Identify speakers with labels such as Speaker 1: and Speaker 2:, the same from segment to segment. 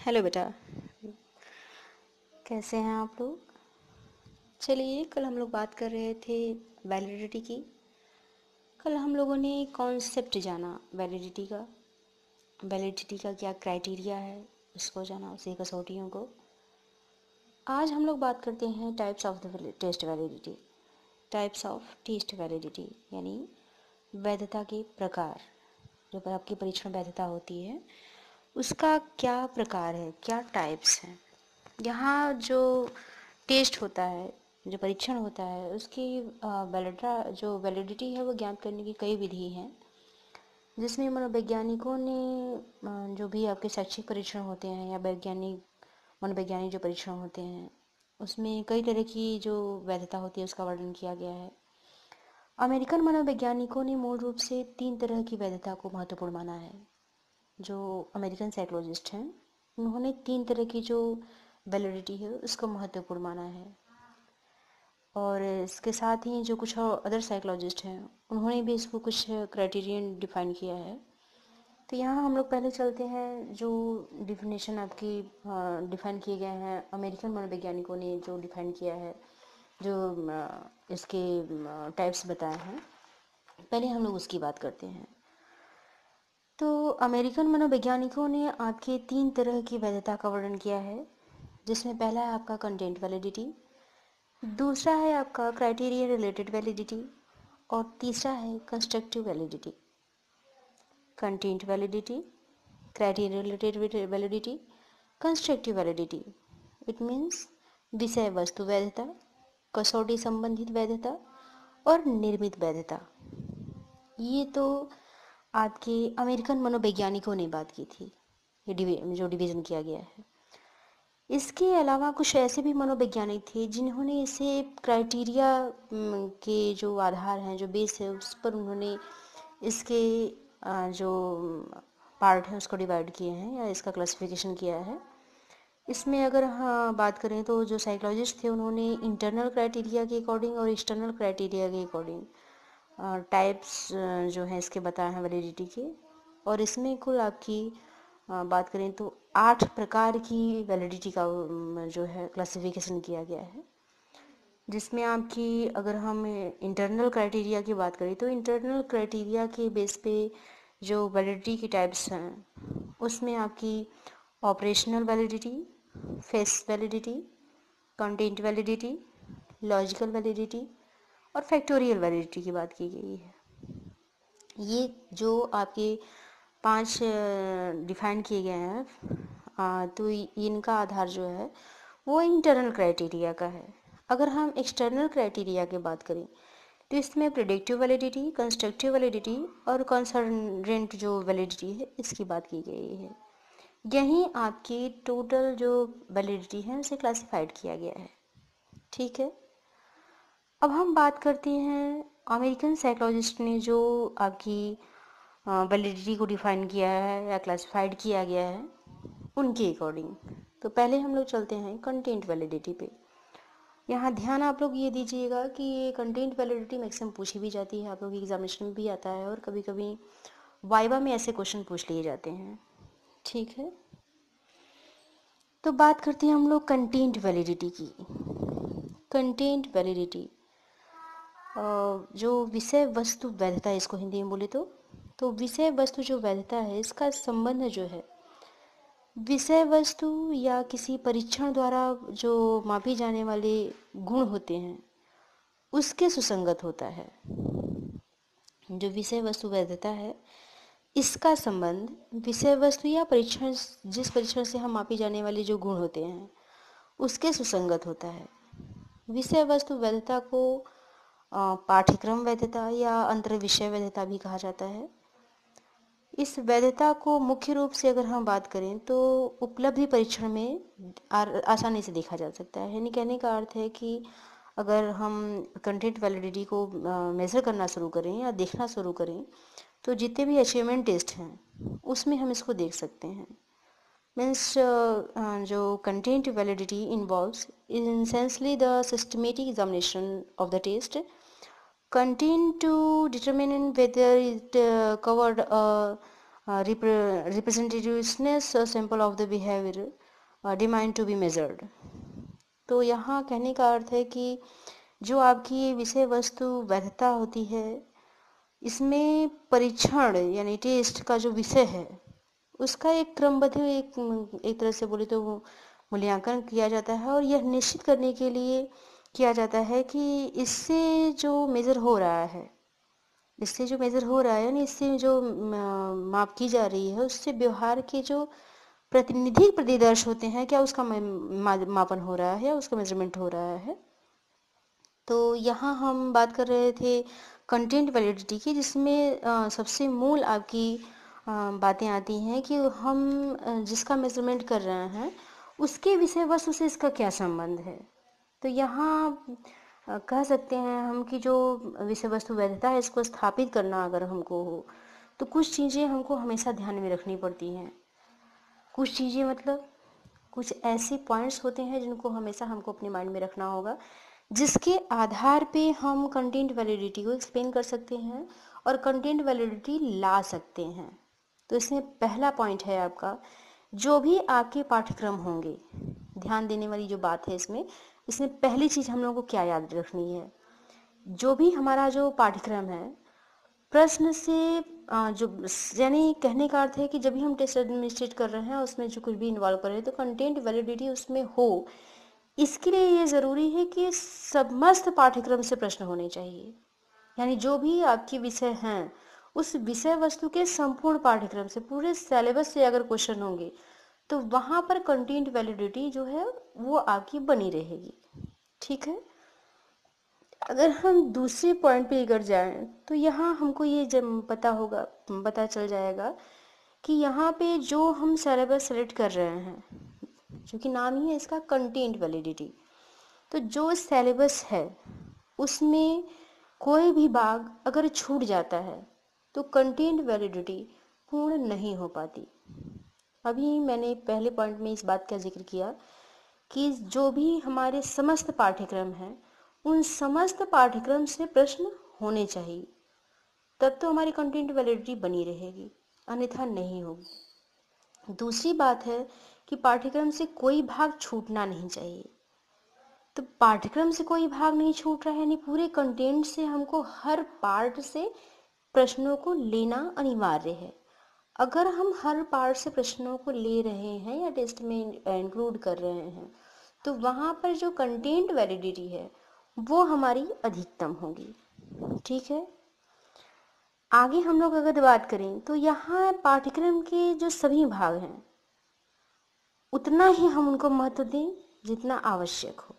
Speaker 1: Hello बेटा, कैसे हैं आप लोग। चलिए, कल हम लोग बात कर रहे थे वैलिडिटी की। कल हम लोगों ने कॉन्सेप्ट जाना वैलिडिटी का क्या क्राइटेरिया है, उसको जाना, उसी कसौटियों को। आज हम लोग बात करते हैं types of the test validity. Types of test validity यानी वैधता के प्रकार। जो आपकी परीक्षण वैधता होती है उसका क्या प्रकार है, क्या टाइप्स हैं। यहाँ जो टेस्ट होता है, जो परीक्षण होता है, उसकी वैलिडिटी है वो ज्ञात करने की कई विधि हैं, जिसमें मनोवैज्ञानिकों ने जो भी आपके शैक्षिक परीक्षण होते हैं या मनोवैज्ञानिक जो परीक्षण होते हैं उसमें कई तरह की जो वैधता होती है उसका वर्णन किया गया है। अमेरिकन मनोवैज्ञानिकों ने मूल रूप से 3 तरह की वैधता को महत्वपूर्ण माना है। जो अमेरिकन साइकोलॉजिस्ट हैं उन्होंने 3 तरह की जो वैलिडिटी है उसको महत्वपूर्ण माना है। और इसके साथ ही जो कुछ अदर साइकोलॉजिस्ट हैं उन्होंने भी इसको कुछ क्राइटेरियन डिफाइन किया है। तो यहाँ हम लोग पहले चलते हैं जो डिफिनेशन आपकी डिफाइन किए गए हैं अमेरिकन मनोवैज्ञानिकों ने जो डिफाइन किया है, जो इसके टाइप्स बताए हैं, पहले हम लोग उसकी बात करते हैं। तो अमेरिकन मनोवैज्ञानिकों ने आपके 3 तरह की वैधता का वर्णन किया है, जिसमें पहला है आपका कंटेंट वैलिडिटी, दूसरा है आपका क्राइटेरिया रिलेटेड वैलिडिटी और तीसरा है constructive validity. Content validity, criteria related validity, constructive validity. It means विषय वस्तु वैधता, कसौटी संबंधित वैधता और निर्मित वैधता। ये तो आपके अमेरिकन मनोवैज्ञानिकों ने बात की थी, ये जो डिवीज़न किया गया है। इसके अलावा कुछ ऐसे भी मनोवैज्ञानिक थे जिन्होंने इसे क्राइटेरिया के जो आधार हैं, जो बेस है, उस पर उन्होंने इसके जो पार्ट है उसको डिवाइड किए हैं या इसका क्लासिफिकेशन किया है। इसमें अगर हाँ बात करें तो जो साइकोलॉजिस्ट थे उन्होंने इंटरनल क्राइटेरिया के अकॉर्डिंग और एक्सटर्नल क्राइटेरिया के अकॉर्डिंग टाइप्स जो हैं इसके बताए हैं वैलिडिटी के। और इसमें कुल आपकी बात करें तो 8 प्रकार की वैलिडिटी का जो है क्लासिफिकेशन किया गया है, जिसमें आपकी अगर हम इंटरनल क्राइटेरिया की बात करें तो इंटरनल क्राइटेरिया के बेस पे जो वैलिडिटी की टाइप्स हैं उसमें आपकी operational validity, face validity, content validity, logical validity और फैक्टोरियल वैलिडिटी की बात की गई है। ये जो आपके 5 डिफाइन किए गए हैं, तो इनका आधार जो है वो इंटरनल क्राइटेरिया का है। अगर हम एक्सटर्नल क्राइटेरिया की बात करें तो इसमें प्रेडिक्टिव वैलिडिटी, कंस्ट्रक्टिव वैलिडिटी और कंसर्जेंट जो वैलिडिटी है इसकी बात की गई है। यही आपकी टोटल जो वैलिडिटी है उसे क्लासिफाइड किया गया है। ठीक है, अब हम बात करते हैं अमेरिकन साइकोलॉजिस्ट ने जो आपकी वैलिडिटी को डिफाइन किया है या क्लासिफाइड किया गया है उनके अकॉर्डिंग। तो पहले हम लोग चलते हैं कंटेंट वैलिडिटी पे। यहाँ ध्यान आप लोग ये दीजिएगा कि ये कंटेंट वैलिडिटी मैक्सिमम पूछी भी जाती है, आप लोग एग्जामिनेशन में भी आता है और कभी कभी वाइवा में ऐसे क्वेश्चन पूछ लिए जाते हैं। ठीक है, तो बात करते हैं हम लोग कंटेंट वैलिडिटी की। कंटेंट वैलिडिटी जो विषय वस्तु वैधता है, इसको हिंदी में बोले तो विषय वस्तु जो वैधता है इसका संबंध जो है विषय वस्तु या किसी परीक्षण द्वारा जो मापी जाने वाले गुण होते हैं उसके सुसंगत होता है। जो विषय वस्तु वैधता है इसका संबंध विषय वस्तु या परीक्षण, जिस परीक्षण से हम मापी जाने वाले जो गुण होते हैं उसके सुसंगत होता है। विषय वस्तु वैधता को पाठ्यक्रम वैधता या अंतर विषय वैधता भी कहा जाता है। इस वैधता को मुख्य रूप से अगर हम बात करें तो उपलब्धि परीक्षण में आसानी से देखा जा सकता है। यानी कहने का अर्थ है कि अगर हम कंटेंट वैलिडिटी को मेज़र करना शुरू करें या देखना शुरू करें तो जितने भी अचीवमेंट टेस्ट हैं उसमें हम इसको देख सकते हैं। मीन्स जो content validity involves essentially the systematic examination of the test content to determine whether it covered a representativeness sample of the behavior demand to be measured। तो यहाँ कहने का अर्थ है कि जो आपकी विषय वस्तु वैधता होती है, इसमें परीक्षण यानी टेस्ट का जो विषय है उसका एक क्रमबद्ध एक तरह से बोले तो मूल्यांकन किया जाता है, और यह निश्चित करने के लिए किया जाता है कि इससे जो मेज़र हो रहा है, यानी इससे जो माप की जा रही है, उससे व्यवहार के जो प्रतिनिधि प्रतिदर्श होते हैं, क्या उसका मापन हो रहा है या उसका मेजरमेंट हो रहा है। तो यहाँ हम बात कर रहे थे कंटेंट वैलिडिटी की, जिसमें सबसे मूल आपकी बातें आती हैं कि हम जिसका मेजरमेंट कर रहे हैं उसके विषय वस्तु से इसका क्या संबंध है। तो यहाँ कह सकते हैं हम कि जो विषय वस्तु वैधता है, इसको स्थापित करना अगर हमको हो तो कुछ चीज़ें हमको हमेशा ध्यान में रखनी पड़ती हैं। कुछ चीज़ें मतलब कुछ ऐसे पॉइंट्स होते हैं जिनको हमेशा हमको अपने माइंड में रखना होगा, जिसके आधार पे हम कंटेंट वैलिडिटी को एक्सप्लेन कर सकते हैं और कंटेंट वैलिडिटी ला सकते हैं। तो इसमें पहला पॉइंट है आपका, जो भी आपके पाठ्यक्रम होंगे, ध्यान देने वाली जो बात है इसमें पहली चीज़ हम लोगों को क्या याद रखनी है, जो भी हमारा जो पाठ्यक्रम है प्रश्न से जो यानी कहने का अर्थ है कि जब भी हम टेस्ट एडमिनिस्ट्रेट कर रहे हैं उसमें जो कुछ भी इन्वॉल्व कर रहे हैं तो कंटेंट वैलिडिटी उसमें हो, इसके लिए ये ज़रूरी है कि समस्त पाठ्यक्रम से प्रश्न होने चाहिए। यानी जो भी आपके विषय हैं उस विषय वस्तु के संपूर्ण पाठ्यक्रम से, पूरे सिलेबस से अगर क्वेश्चन होंगे तो वहाँ पर कंटेंट वैलिडिटी जो है वो आपकी बनी रहेगी। ठीक है। अगर हम दूसरे पॉइंट पे अगर जाएं तो यहाँ हमको ये जब पता चल जाएगा कि यहाँ पे जो हम सिलेबस सेलेक्ट कर रहे हैं, जो कि नाम ही है इसका कंटेंट वैलिडिटी, तो जो सिलेबस है उसमें कोई भी भाग अगर छूट जाता है तो कंटेंट वैलिडिटी पूर्ण नहीं हो पाती। अभी मैंने पहले पॉइंट में इस बात का जिक्र किया कि जो भी हमारे समस्त पाठ्यक्रम हैं उन समस्त पाठ्यक्रम से प्रश्न होने चाहिए, तब तो हमारी कंटेंट वैलिडिटी बनी रहेगी, अन्यथा नहीं होगी। दूसरी बात है कि पाठ्यक्रम से कोई भाग छूटना नहीं चाहिए। तो पाठ्यक्रम से कोई भाग नहीं छूट रहा है, यानी पूरे कंटेंट से हमको हर पार्ट से प्रश्नों को लेना अनिवार्य है। अगर हम हर पार्ट से प्रश्नों को ले रहे हैं या टेस्ट में इंक्लूड कर रहे हैं तो वहाँ पर जो कंटेंट वैलिडिटी है वो हमारी अधिकतम होगी। ठीक है। आगे हम लोग अगर बात करें तो यहाँ पाठ्यक्रम के जो सभी भाग हैं उतना ही हम उनको महत्व दें जितना आवश्यक हो।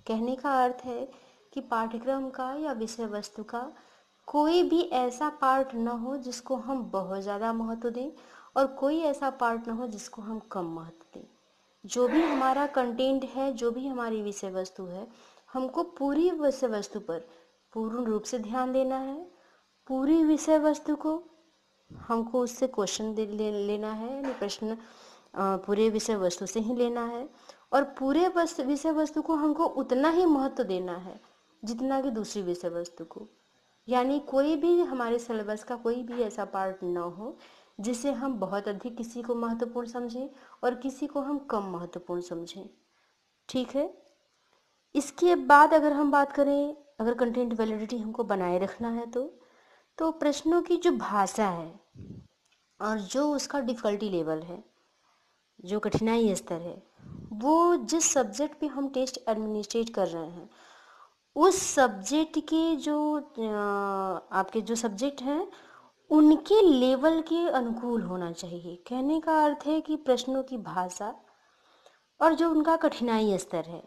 Speaker 1: कहने का अर्थ है कि पाठ्यक्रम का या विषय वस्तु का कोई भी ऐसा पार्ट न हो जिसको हम बहुत ज़्यादा महत्व दें और कोई ऐसा पार्ट न हो जिसको हम कम महत्व दें। जो भी हमारा कंटेंट है, जो भी हमारी विषय वस्तु है, हमको पूरी विषय वस्तु पर पूर्ण रूप से ध्यान देना है। पूरी विषय वस्तु को हमको उससे क्वेश्चन लेना है, यानी प्रश्न पूरे विषय वस्तु से ही लेना है, और पूरे विषय वस्तु को हमको उतना ही महत्व देना है जितना कि दूसरी विषय वस्तु को। यानी कोई भी हमारे सिलेबस का कोई भी ऐसा पार्ट ना हो जिसे हम बहुत अधिक किसी को महत्वपूर्ण समझें और किसी को हम कम महत्वपूर्ण समझें। ठीक है। इसके बाद अगर हम बात करें, अगर कंटेंट वैलिडिटी हमको बनाए रखना है तो प्रश्नों की जो भाषा है और जो उसका डिफ़िकल्टी लेवल है, जो कठिनाई स्तर है, वो जिस सब्जेक्ट पे हम टेस्ट एडमिनिस्ट्रेट कर रहे हैं उस सब्जेक्ट के जो आपके जो सब्जेक्ट हैं उनके लेवल के अनुकूल होना चाहिए। कहने का अर्थ है कि प्रश्नों की भाषा और जो उनका कठिनाई स्तर है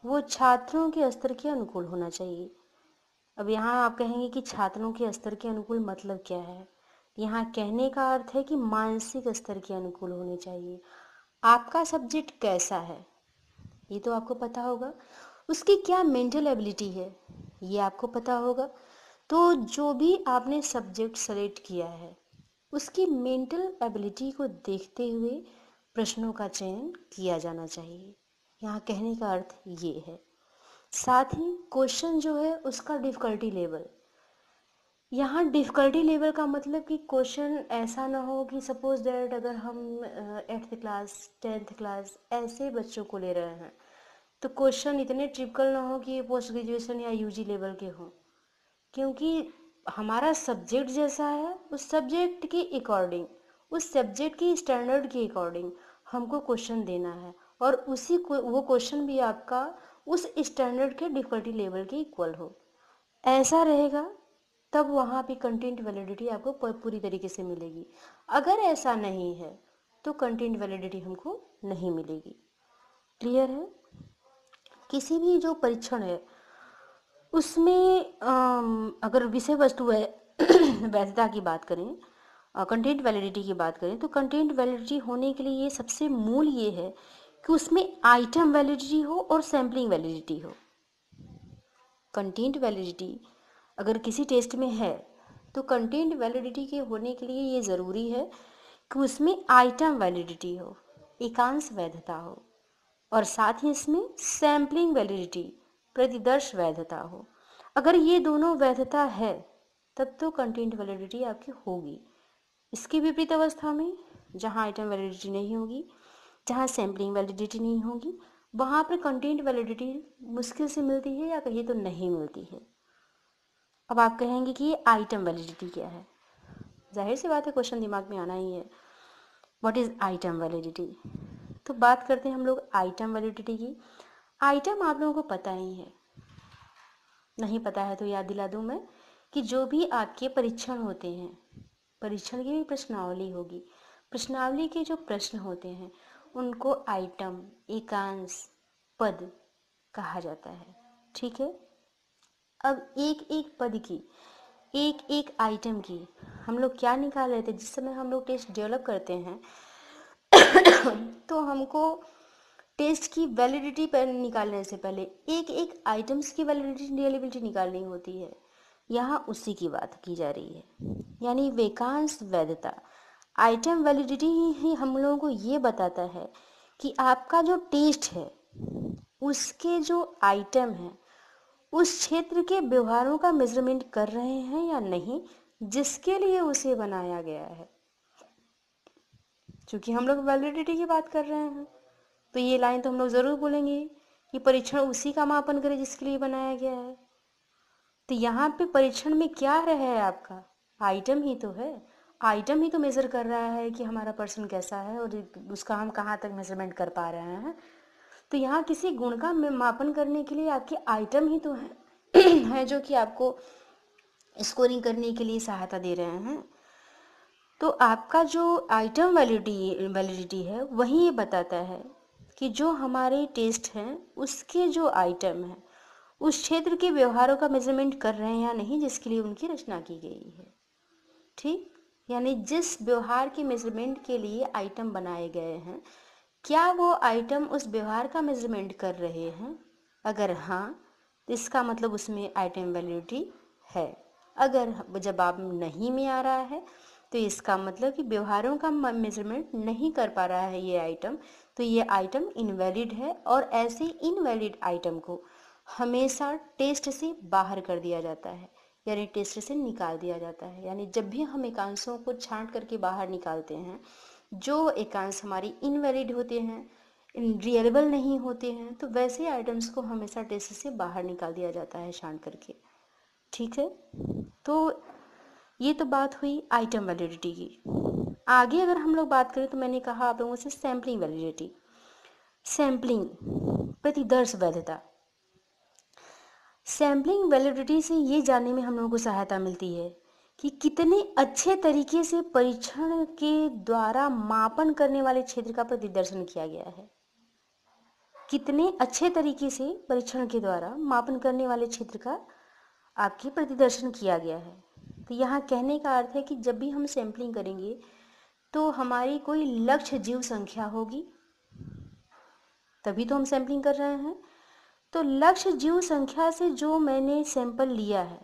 Speaker 1: वो छात्रों के स्तर के अनुकूल होना चाहिए। अब यहाँ आप कहेंगे कि छात्रों के स्तर के अनुकूल मतलब क्या है। यहाँ कहने का अर्थ है कि मानसिक स्तर के अनुकूल होने चाहिए। आपका सब्जेक्ट कैसा है ये तो आपको पता होगा, उसकी क्या मेंटल एबिलिटी है ये आपको पता होगा। तो जो भी आपने सब्जेक्ट सेलेक्ट किया है उसकी मेंटल एबिलिटी को देखते हुए प्रश्नों का चयन किया जाना चाहिए। यहाँ कहने का अर्थ ये है। साथ ही क्वेश्चन जो है उसका डिफ़िकल्टी लेवल, यहाँ डिफ़िकल्टी लेवल का मतलब कि क्वेश्चन ऐसा ना हो कि सपोज दैट अगर हम 8th क्लास 10th क्लास ऐसे बच्चों को ले रहे हैं तो क्वेश्चन इतने ट्रिपिकल ना हो कि ये पोस्ट ग्रेजुएशन या यूजी लेवल के हों, क्योंकि हमारा सब्जेक्ट जैसा है उस सब्जेक्ट के अकॉर्डिंग, उस सब्जेक्ट की स्टैंडर्ड के अकॉर्डिंग हमको क्वेश्चन देना है, और उसी को वो क्वेश्चन भी आपका उस स्टैंडर्ड के डिफ़िकल्टी लेवल के इक्वल हो, ऐसा रहेगा तब वहाँ पे कंटेंट वैलिडिटी आपको पूरी तरीके से मिलेगी। अगर ऐसा नहीं है तो कंटेंट वैलिडिटी हमको नहीं मिलेगी। क्लियर है? किसी भी जो परीक्षण है उसमें अगर विषय वस्तु है वैधता की बात करें, कंटेंट वैलिडिटी की बात करें, तो कंटेंट वैलिडिटी होने के लिए ये सबसे मूल ये है कि उसमें आइटम वैलिडिटी हो और सैम्पलिंग वैलिडिटी हो। कंटेंट वैलिडिटी अगर किसी टेस्ट में है तो कंटेंट वैलिडिटी के होने के लिए ये ज़रूरी है कि उसमें आइटम वैलिडिटी हो, एकांश वैधता हो, और साथ ही इसमें सैम्पलिंग वैलिडिटी प्रतिदर्श वैधता हो। अगर ये दोनों वैधता है तब तो कंटेंट वैलिडिटी आपकी होगी। इसकी विपरीत अवस्था में जहाँ आइटम वैलिडिटी नहीं होगी, जहाँ सैम्पलिंग वैलिडिटी नहीं होगी, वहाँ पर कंटेंट वैलिडिटी मुश्किल से मिलती है या कहीं तो नहीं मिलती है। अब आप कहेंगे कि ये आइटम वैलिडिटी क्या है? जाहिर सी बात है क्वेश्चन दिमाग में आना ही है, व्हाट इज़ आइटम वैलिडिटी। तो बात करते हैं हम लोग आइटम वैलिडिटी की। आइटम आप लोगों को पता ही है, नहीं पता है तो याद दिला दूं मैं कि जो भी आपके परीक्षण होते हैं, परीक्षण की भी प्रश्नावली होगी, प्रश्नावली के जो प्रश्न होते हैं उनको आइटम, एकांश, पद कहा जाता है। ठीक है? अब एक एक पद की, एक एक आइटम की हम लोग क्या निकाल रहे थे जिस समय हम लोग टेस्ट डेवलप करते हैं तो हमको टेस्ट की वैलिडिटी पर निकालने से पहले एक एक आइटम्स की वैलिडिटी निकालनी होती है। यहाँ उसी की बात की जा रही है, यानी वेकांश वैधता। आइटम वैलिडिटी ही हम लोगों को ये बताता है कि आपका जो टेस्ट है उसके जो आइटम हैं उस क्षेत्र के व्यवहारों का मेजरमेंट कर रहे हैं या नहीं जिसके लिए उसे बनाया गया है। क्योंकि हम लोग वैलिडिटी की बात कर रहे हैं तो ये लाइन तो हम लोग ज़रूर बोलेंगे कि परीक्षण उसी का मापन करे जिसके लिए बनाया गया है। तो यहाँ पे परीक्षण में क्या रहा है आपका? आइटम ही तो है। आइटम ही तो मेज़र कर रहा है कि हमारा पर्सन कैसा है और उसका हम कहाँ तक मेजरमेंट कर पा रहे हैं। तो यहाँ किसी गुण का मापन करने के लिए आपके आइटम ही तो है जो कि आपको स्कोरिंग करने के लिए सहायता दे रहे हैं। तो आपका जो आइटम वैलिडिटी है वही ये बताता है कि जो हमारे टेस्ट हैं उसके जो आइटम हैं उस क्षेत्र के व्यवहारों का मेजरमेंट कर रहे हैं या नहीं जिसके लिए उनकी रचना की गई है। ठीक? यानी जिस व्यवहार के मेजरमेंट के लिए आइटम बनाए गए हैं क्या वो आइटम उस व्यवहार का मेजरमेंट कर रहे हैं? अगर हाँ तो इसका मतलब उसमें आइटम वैलिडिटी है। अगर जवाब नहीं में आ रहा है तो इसका मतलब कि व्यवहारों का मेजरमेंट नहीं कर पा रहा है ये आइटम, तो ये आइटम इनवैलिड है और ऐसे इनवैलिड आइटम को हमेशा टेस्ट से बाहर कर दिया जाता है, यानी टेस्ट से निकाल दिया जाता है। यानी जब भी हम एकांशों को छांट करके बाहर निकालते हैं, जो एकांश हमारी इनवैलिड होते हैं, रियलेबल नहीं होते हैं, तो वैसे आइटम्स को हमेशा टेस्ट से बाहर निकाल दिया जाता है छांट करके। ठीक है? तो ये तो बात हुई आइटम वैलिडिटी की। आगे अगर हम लोग बात करें तो मैंने कहा आप लोगों से सैम्पलिंग वैलिडिटी, सैम्पलिंग प्रतिदर्श वैधता। सैम्पलिंग वैलिडिटी से ये जानने में हम लोगों को सहायता मिलती है कि कितने अच्छे तरीके से परीक्षण के द्वारा मापन करने वाले क्षेत्र का प्रतिदर्शन किया गया है। कितने अच्छे तरीके से परीक्षण के द्वारा मापन करने वाले क्षेत्र का आपके प्रतिदर्शन किया गया है। तो यहाँ कहने का अर्थ है कि जब भी हम सैम्पलिंग करेंगे तो हमारी कोई लक्ष्य जीव संख्या होगी, तभी तो हम सैम्पलिंग कर रहे हैं। तो लक्ष्य जीव संख्या से जो मैंने सैंपल लिया है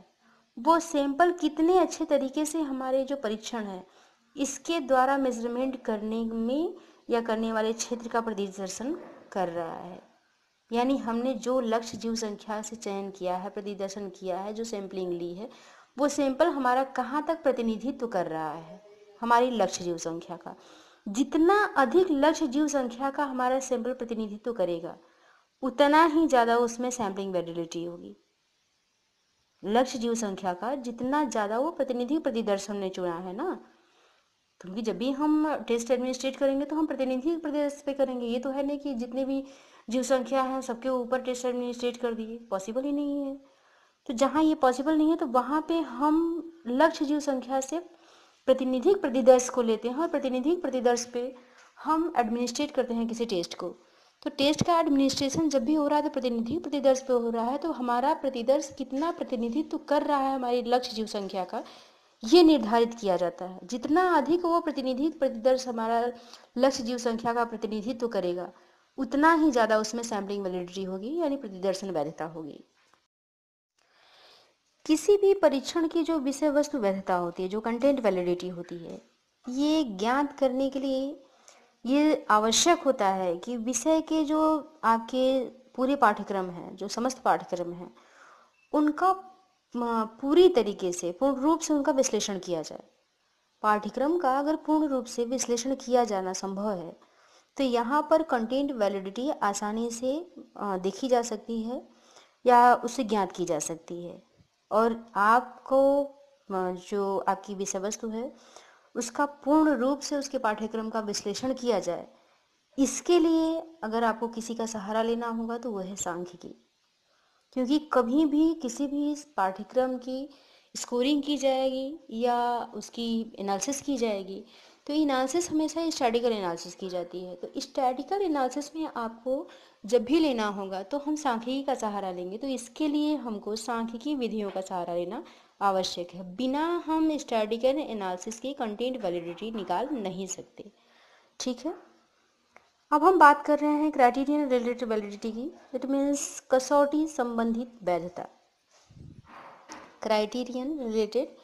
Speaker 1: वो सैंपल कितने अच्छे तरीके से हमारे जो परीक्षण है इसके द्वारा मेजरमेंट करने में या करने वाले क्षेत्र का प्रतिदर्शन कर रहा है। यानी हमने जो लक्ष्य जीव संख्या से चयन किया है, प्रतिदर्शन किया है, जो सैंपलिंग ली है वो सैंपल हमारा कहाँ तक प्रतिनिधित्व कर रहा है, हमारी लक्ष्य जीव संख्या का। जितना अधिक लक्ष्य जीव संख्या का हमारा सैंपल प्रतिनिधित्व करेगा, उतना ही ज़्यादा उसमें सैम्पलिंग वैलिडिटी होगी। लक्ष्य जीव संख्या का जितना ज़्यादा वो प्रतिनिधि प्रतिदर्श हमने चुना है ना, क्योंकि जब भी हम टेस्ट एडमिनिस्ट्रेट करेंगे तो हम प्रतिनिधि प्रतिदर्श पे करेंगे। ये तो है नहीं कि जितने भी जीव संख्या हैं सबके ऊपर टेस्ट एडमिनिस्ट्रेट कर दिए, पॉसिबल ही नहीं है। तो जहाँ ये पॉसिबल नहीं है तो वहाँ पे हम लक्ष्य जीव संख्या से प्रतिनिधिक प्रतिदर्श को लेते हैं और प्रतिनिधिक प्रतिदर्श पे हम एडमिनिस्ट्रेट करते हैं किसी टेस्ट को। तो टेस्ट का एडमिनिस्ट्रेशन जब भी हो रहा है तो प्रतिनिधि प्रतिदर्श पे हो रहा है, तो हमारा प्रतिदर्श कितना प्रतिनिधित्व कर रहा है हमारी लक्ष्य जीव संख्या का, ये निर्धारित किया जाता है। जितना अधिक वो प्रतिनिधि प्रतिदर्श हमारा लक्ष्य जीव संख्या का प्रतिनिधित्व करेगा, उतना ही ज़्यादा उसमें सैम्पलिंग वैलिडिटी होगी, यानी प्रतिदर्शन वैधता होगी। किसी भी परीक्षण की जो विषय वस्तु वैधता होती है, जो कंटेंट वैलिडिटी होती है, ये ज्ञात करने के लिए ये आवश्यक होता है कि विषय के जो आपके पूरे पाठ्यक्रम हैं, जो समस्त पाठ्यक्रम हैं, उनका पूरी तरीके से पूर्ण रूप से उनका विश्लेषण किया जाए। पाठ्यक्रम का अगर पूर्ण रूप से विश्लेषण किया जाना संभव है तो यहाँ पर कंटेंट वैलिडिटी आसानी से देखी जा सकती है या उससे ज्ञात की जा सकती है, और आपको जो आपकी विषय वस्तु है उसका पूर्ण रूप से उसके पाठ्यक्रम का विश्लेषण किया जाए। इसके लिए अगर आपको किसी का सहारा लेना होगा तो वह है सांख्यिकी, क्योंकि कभी भी किसी भी पाठ्यक्रम की स्कोरिंग की जाएगी या उसकी एनालिसिस की जाएगी तो एनालिसिस हमेशा स्टैटिकल एनालिसिस की जाती है। तो स्टैटिकल एनालिसिस में आपको जब भी लेना होगा तो हम सांख्यिकी का सहारा लेंगे। तो इसके लिए हमको सांख्यिकी विधियों का सहारा लेना आवश्यक है। बिना हम स्टैटिकल एनालिसिस की कंटेंट वैलिडिटी निकाल नहीं सकते। ठीक है, अब हम बात कर रहे हैं क्राइटेरियन रिलेटेड वैलिडिटी की। इट मीन्स कसौटी संबंधित वैधता। क्राइटेरियन रिलेटेड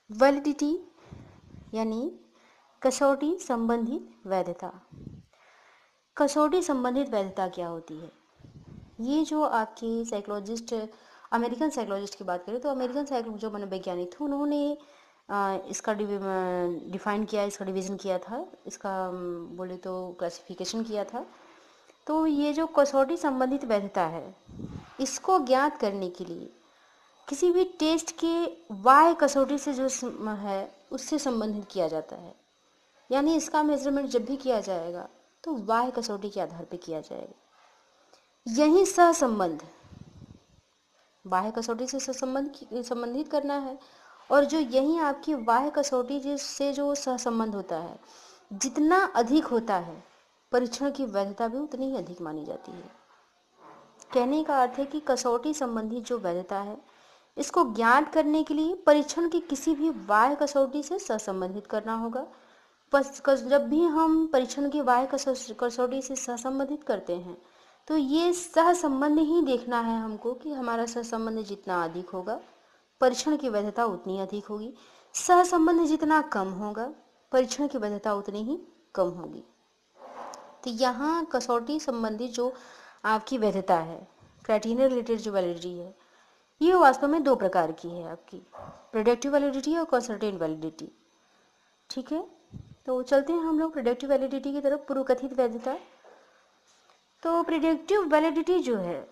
Speaker 1: वैलिडिटी यानी कसौटी संबंधित वैधता। कसौटी संबंधित वैधता क्या होती है? ये जो आपके साइकोलॉजिस्ट, अमेरिकन साइकोलॉजिस्ट की बात करें तो अमेरिकन साइकोलॉजिस्ट जो मनोवैज्ञानिक थे उन्होंने इसका डिफाइन किया, इसका डिवीज़न किया था, इसका बोले तो क्लासिफिकेशन किया था। तो ये जो कसौटी संबंधित वैधता है, इसको ज्ञात करने के लिए किसी भी टेस्ट के वाय कसौटी से जो है उससे संबंधित किया जाता है। यानी इसका मेजरमेंट जब भी किया जाएगा तो वाय कसौटी के आधार पर किया जाएगा। यही सहसंबंध बाह्य कसौटी से संबंधित करना है, और जो यही आपकी बाह्य कसौटी जिससे जो सहसंबंध होता है, जितना अधिक होता है परीक्षण की वैधता भी उतनी ही अधिक मानी जाती है। कहने का अर्थ है कि कसौटी संबंधी जो वैधता है इसको ज्ञात करने के लिए परीक्षण की किसी भी बाह्य कसौटी से सहसंबंधित करना होगा। जब भी हम परीक्षण की बाह्य कसौटी से सहसंबंधित करते हैं तो ये सहसंबंध ही देखना है हमको कि हमारा सहसंबंध जितना अधिक होगा परीक्षण की वैधता उतनी अधिक होगी, सहसंबंध जितना कम होगा परीक्षण की वैधता उतनी ही कम होगी। तो यहाँ कसौटी संबंधी जो आपकी वैधता है, क्राइटेरियन रिलेटेड जो वैलिडिटी है, ये वास्तव में दो प्रकार की है, आपकी प्रेडिक्टिव वैलिडिटी और कंसल्टेंट वैलिडिटी। ठीक है, तो चलते हैं हम लोग प्रेडिक्टिव वैलिडिटी की तरफ, पूर्व कथित वैधता। तो प्रेडिक्टिव वैलिडिटी जो है,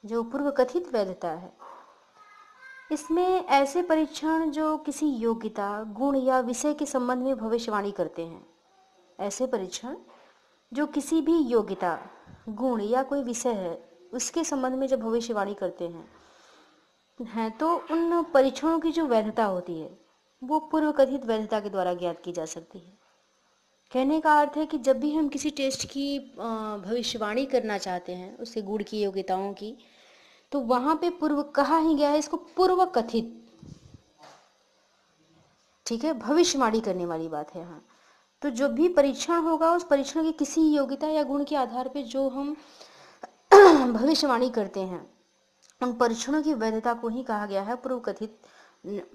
Speaker 1: जो पूर्व कथित वैधता है, इसमें ऐसे परीक्षण जो किसी योग्यता, गुण या विषय के संबंध में भविष्यवाणी करते हैं, ऐसे परीक्षण जो किसी भी योग्यता, गुण या कोई विषय है उसके संबंध में जब भविष्यवाणी करते हैं तो उन परीक्षणों की जो वैधता होती है वो पूर्व कथित वैधता के द्वारा ज्ञात की जा सकती है। कहने का अर्थ है कि जब भी हम किसी टेस्ट की भविष्यवाणी करना चाहते हैं, उसके गुण की, योग्यताओं की, तो वहाँ पे पूर्व कहा ही गया है इसको पूर्व कथित। ठीक है, भविष्यवाणी करने वाली बात है यहाँ। तो जो भी परीक्षण होगा उस परीक्षण की किसी योग्यता या गुण के आधार पे जो हम भविष्यवाणी करते हैं उन परीक्षणों की वैधता को ही कहा गया है पूर्व कथित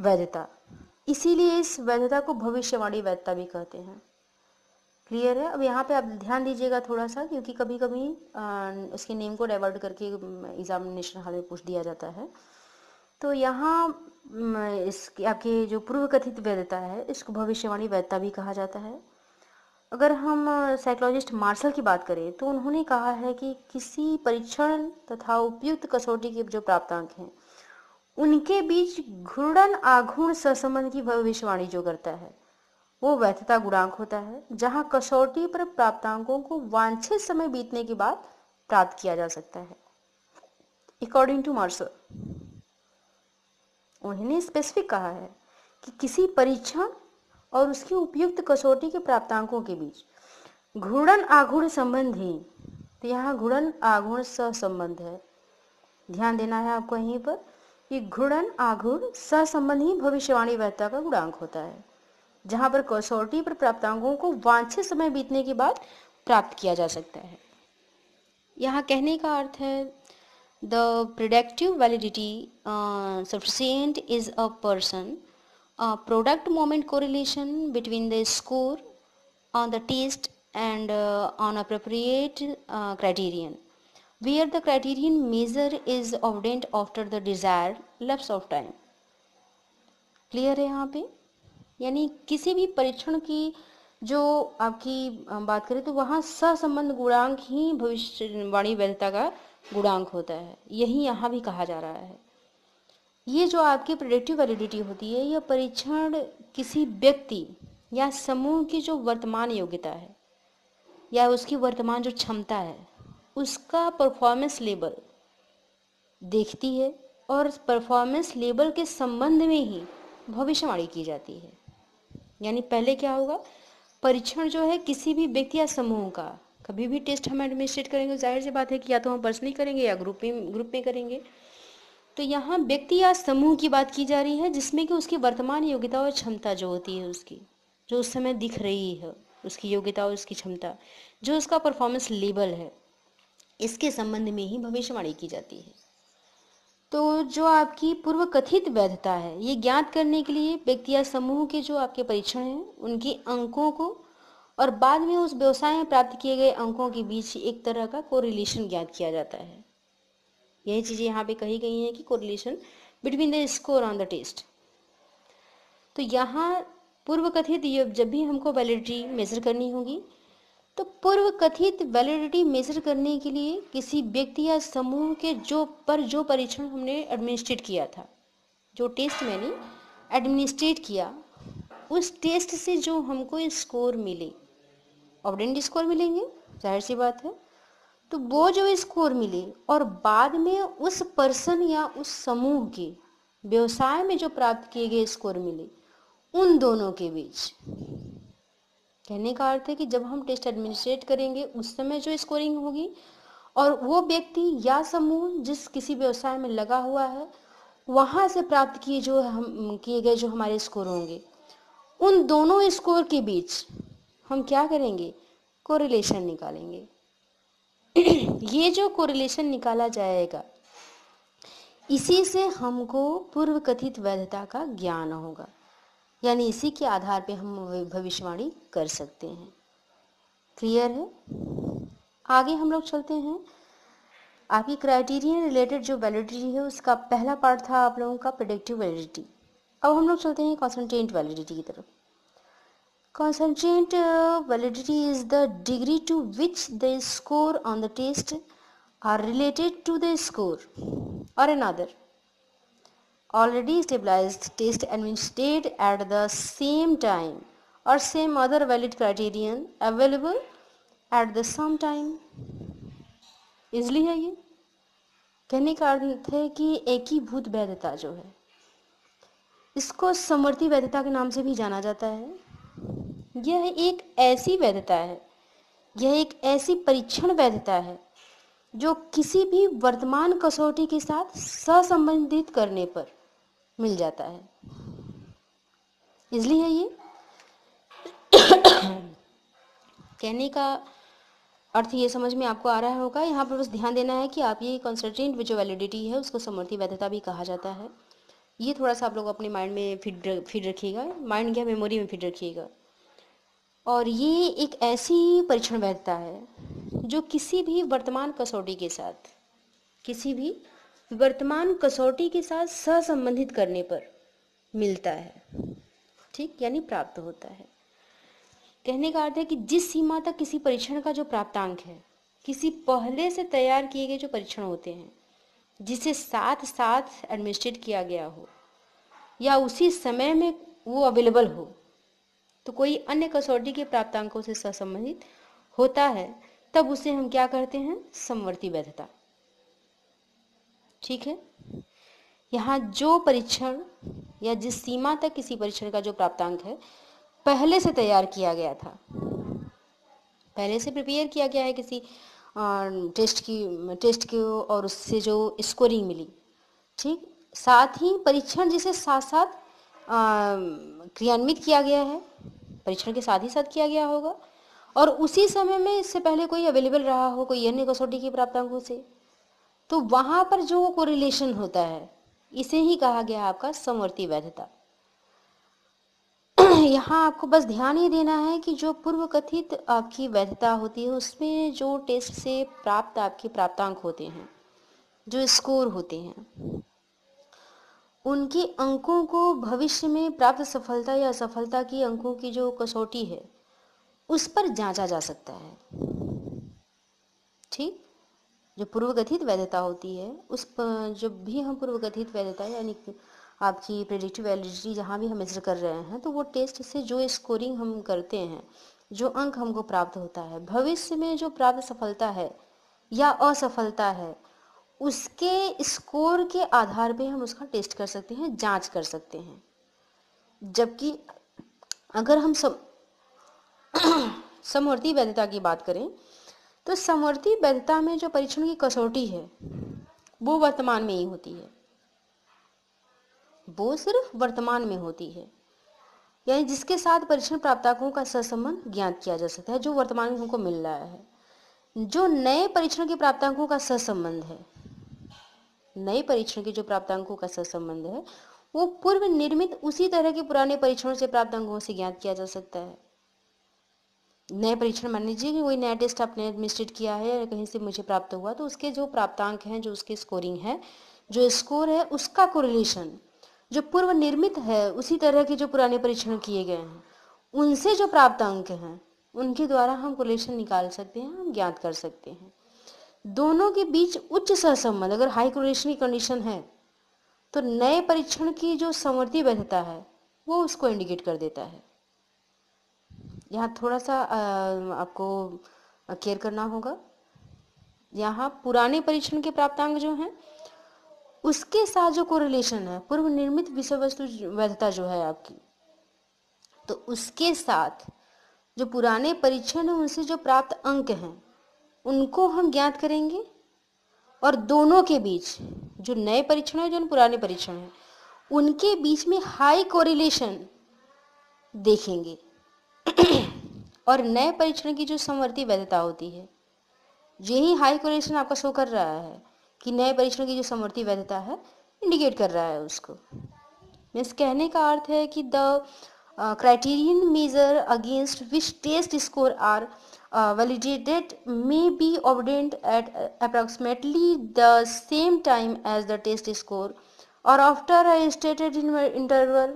Speaker 1: वैधता। इसीलिए इस वैधता को भविष्यवाणी वैधता भी कहते हैं। क्लियर है? अब यहाँ पे आप ध्यान दीजिएगा थोड़ा सा, क्योंकि कभी कभी उसके नेम को डाइवर्ट करके एग्जामिनेशन हॉल में पूछ दिया जाता है। तो यहाँ इसकी आपके जो पूर्व कथित वैधता है इसको भविष्यवाणी वैधता भी कहा जाता है। अगर हम साइकोलॉजिस्ट मार्शल की बात करें तो उन्होंने कहा है कि किसी परीक्षण तथा उपयुक्त कसौटी के जो प्राप्तांक हैं उनके बीच घूर्णन आघूर्ण सहसंबंध की भविष्यवाणी जो करता है वो वैधता गुणांक होता है, जहां कसौटी पर प्राप्तांकों को वांछित समय बीतने के बाद प्राप्त किया जा सकता है। अकॉर्डिंग टू मार्शल, उन्होंने स्पेसिफिक कहा है कि किसी परीक्षण और उसकी उपयुक्त कसौटी के प्राप्तांकों के बीच घूर्णन आघूर्ण संबंध ही, तो यहाँ घूर्णन आघूर्ण सहसंबंध है, ध्यान देना है आपको यहीं पर कि घूर्णन आघूर्ण सहसंबंध ही भविष्यवाणी वैधता का गुणांक होता है, जहां पर कसौटी पर प्राप्तांकों को वांछित समय बीतने के बाद प्राप्त किया जा सकता है। यहाँ कहने का अर्थ है the predictive validity coefficient is a Pearson product moment correlation between the score on the test and on appropriate criterion where the criterion measure is obtained after the desired lapse of time। Clear है यहाँ पे? यानी किसी भी परीक्षण की जो आपकी बात करें तो वहाँ सहसंबंध गुणांक ही भविष्यवाणी वैधता का गुणांक होता है, यही यहाँ भी कहा जा रहा है। ये जो आपकी प्रेडिक्टिव वैलिडिटी होती है यह परीक्षण किसी व्यक्ति या समूह की जो वर्तमान योग्यता है या उसकी वर्तमान जो क्षमता है उसका परफॉर्मेंस लेवल देखती है और परफॉर्मेंस लेवल के संबंध में ही भविष्यवाणी की जाती है। यानी पहले क्या होगा, परीक्षण जो है किसी भी व्यक्ति या समूह का, कभी भी टेस्ट हम एडमिनिस्ट्रेट करेंगे जाहिर सी बात है कि या तो हम पर्सनली करेंगे या ग्रुप में करेंगे। तो यहाँ व्यक्ति या समूह की बात की जा रही है जिसमें कि उसकी वर्तमान योग्यता और क्षमता जो होती है उसकी जो उस समय दिख रही है, उसकी योग्यता और उसकी क्षमता जो उसका परफॉर्मेंस लेवल है, इसके संबंध में ही भविष्यवाणी की जाती है। तो जो आपकी पूर्व कथित वैधता है ये ज्ञात करने के लिए व्यक्ति या समूह के जो आपके परीक्षण हैं उनके अंकों को और बाद में उस व्यवसाय में प्राप्त किए गए अंकों के बीच एक तरह का कोरिलेशन ज्ञात किया जाता है। यही चीज़ें यहाँ पे कही गई हैं कि correlation between the score on the test. तो यहाँ पूर्व कथित जब भी हमको वैलिडिटी मेजर करनी होगी तो पूर्व कथित वैलिडिटी मेजर करने के लिए किसी व्यक्ति या समूह के जो परीक्षण हमने एडमिनिस्ट्रेट किया था, जो टेस्ट मैंने एडमिनिस्ट्रेट किया, उस टेस्ट से जो हमको स्कोर मिले, ऑब्टेन्ड स्कोर मिलेंगे जाहिर सी बात है। तो वो जो स्कोर मिले और बाद में उस पर्सन या उस समूह के व्यवसाय में जो प्राप्त किए गए स्कोर मिले, उन दोनों के बीच, कहने का अर्थ है कि जब हम टेस्ट एडमिनिस्ट्रेट करेंगे उस समय जो स्कोरिंग होगी और वो व्यक्ति या समूह जिस किसी व्यवसाय में लगा हुआ है वहाँ से प्राप्त किए गए जो हमारे स्कोर होंगे, उन दोनों स्कोर के बीच हम क्या करेंगे, कोरिलेशन निकालेंगे। ये जो कोरिलेशन निकाला जाएगा इसी से हमको पूर्व कथित वैधता का ज्ञान होगा, यानी इसी के आधार पे हम भविष्यवाणी कर सकते हैं। क्लियर है? आगे हम लोग चलते हैं। आपकी क्राइटेरियन रिलेटेड जो वैलिडिटी है उसका पहला पार्ट था आप लोगों का प्रेडिक्टिव वैलिडिटी। अब हम लोग चलते हैं कॉन्सेंट्रेंट वैलिडिटी की तरफ। Concurrent validity is the degree to which the score on the test are related to the score और another already stabilized test administered at the same time or same other valid criterion available at the same time। Easily है ये, कहने का अर्थ है कि एकीभूत वैधता जो है इसको समवर्ती वैधता के नाम से भी जाना जाता है। यह एक ऐसी वैधता है, यह एक ऐसी परीक्षण वैधता है जो किसी भी वर्तमान कसौटी के साथ सहसंबंधित करने पर मिल जाता है। इसलिए ये कहने का अर्थ ये समझ में आपको आ रहा होगा। यहाँ पर बस ध्यान देना है कि आप ये कंसल्टेंट जो वैलिडिटी है उसको समवर्ती वैधता भी कहा जाता है। ये थोड़ा सा आप लोग अपने माइंड में फिट रखिएगा, माइंड क्या मेमोरी में फिट रखिएगा। और ये एक ऐसी परीक्षण वैधता है जो किसी भी वर्तमान कसौटी के साथ, किसी भी वर्तमान कसौटी के साथ सहसंबंधित करने पर मिलता है, ठीक, यानी प्राप्त होता है। कहने का अर्थ है कि जिस सीमा तक किसी परीक्षण का जो प्राप्तांक है, किसी पहले से तैयार किए गए जो परीक्षण होते हैं जिसे साथ साथ एडमिनिस्ट्रेट किया गया हो या उसी समय में वो अवेलेबल हो, तो कोई अन्य कसौटी के प्राप्तांकों से सहसंबंधित होता है, तब उसे हम क्या कहते हैं, समवर्ती वैधता। ठीक है, यहाँ जो परीक्षण या जिस सीमा तक किसी परीक्षण का जो प्राप्तांक है पहले से तैयार किया गया था, पहले से प्रिपेयर किया गया है किसी टेस्ट की और उससे जो स्कोरिंग मिली, ठीक, साथ ही परीक्षण जिसे साथ साथ क्रियान्वित किया गया है, परीक्षण के साथ ही साथ किया गया होगा, और उसी समय में इससे पहले कोई अवेलेबल रहा हो कोई अन्य कसौटी के प्राप्तांकों से, तो वहां पर जो कोरिलेशन होता है इसे ही कहा गया आपका समवर्ती वैधता। यहाँ आपको बस ध्यान ये देना है कि जो पूर्व कथित आपकी वैधता होती है उसमें जो टेस्ट से प्राप्त आपके प्राप्तांक होते हैं, जो स्कोर होते हैं, उनके अंकों को भविष्य में प्राप्त सफलता या असफलता की अंकों की जो कसौटी है उस पर जांचा जा सकता है। ठीक, जो पूर्व कथित वैधता होती है उस पर जब भी हम पूर्व कथित वैधता यानी आपकी प्रेडिक्टिव वैलिडिटी जहाँ भी हम मेजर कर रहे हैं, तो वो टेस्ट से जो स्कोरिंग हम करते हैं, जो अंक हमको प्राप्त होता है, भविष्य में जो प्राप्त सफलता है या असफलता है, उसके स्कोर के आधार पे हम उसका टेस्ट कर सकते हैं, जांच कर सकते हैं। जबकि अगर हम समवर्ती वैधता की बात करें तो समवर्ती वैधता में जो परीक्षण की कसौटी है वो वर्तमान में ही होती है, वो सिर्फ वर्तमान में होती है, यानी जिसके साथ परीक्षण प्राप्तांकों का सहसंबंध ज्ञात किया जा सकता है, जो वर्तमान में हमको मिल रहा है। जो नए परीक्षण के प्राप्तांकों का सहसंबंध है, नए परीक्षण के जो प्राप्तांकों का सहसंबंध है वो पूर्व निर्मित उसी तरह के पुराने परीक्षणों से प्राप्तांकों से ज्ञात किया जा सकता है। नए परीक्षण मान लीजिए कि कोई नया टेस्ट आपने एडमिनिस्ट्रेट किया है या कहीं से मुझे प्राप्त हुआ, तो उसके जो प्राप्तांक हैं, जो उसके स्कोरिंग है, जो स्कोर है, उसका कोरिलेशन जो पूर्व निर्मित है उसी तरह के जो पुराने परीक्षण किए गए हैं उनसे जो प्राप्तांक हैं उनके द्वारा हम कोरिलेशन निकाल सकते हैं, हम ज्ञात कर सकते हैं। दोनों के बीच उच्च सहसंबंध अगर हाई कोरिलेशन की कंडीशन है तो नए परीक्षण की जो समवर्ती वैधता है वो उसको इंडिकेट कर देता है। यहाँ थोड़ा सा आपको केयर करना होगा, यहाँ पुराने परीक्षण के प्राप्तांक जो हैं उसके साथ जो कोरिलेशन है, पूर्व निर्मित विषय वस्तु वैधता जो है आपकी, तो उसके साथ जो पुराने परीक्षण है उनसे जो प्राप्त अंक हैं उनको हम ज्ञात करेंगे, और दोनों के बीच जो नए परीक्षण है जो पुराने परीक्षण है उनके बीच में हाई कोरिलेशन देखेंगे। और नए परीक्षण की जो समवर्ती वैधता होती है, यही हाई कोरिलेशन आपका शो कर रहा है कि नए परीक्षण की जो समवर्ती वैधता है इंडिकेट कर रहा है उसको। मीन्स कहने का अर्थ है कि the criterion measure against which test scores are validated may be obtained at approximately the same time as the test score or after a stated interval।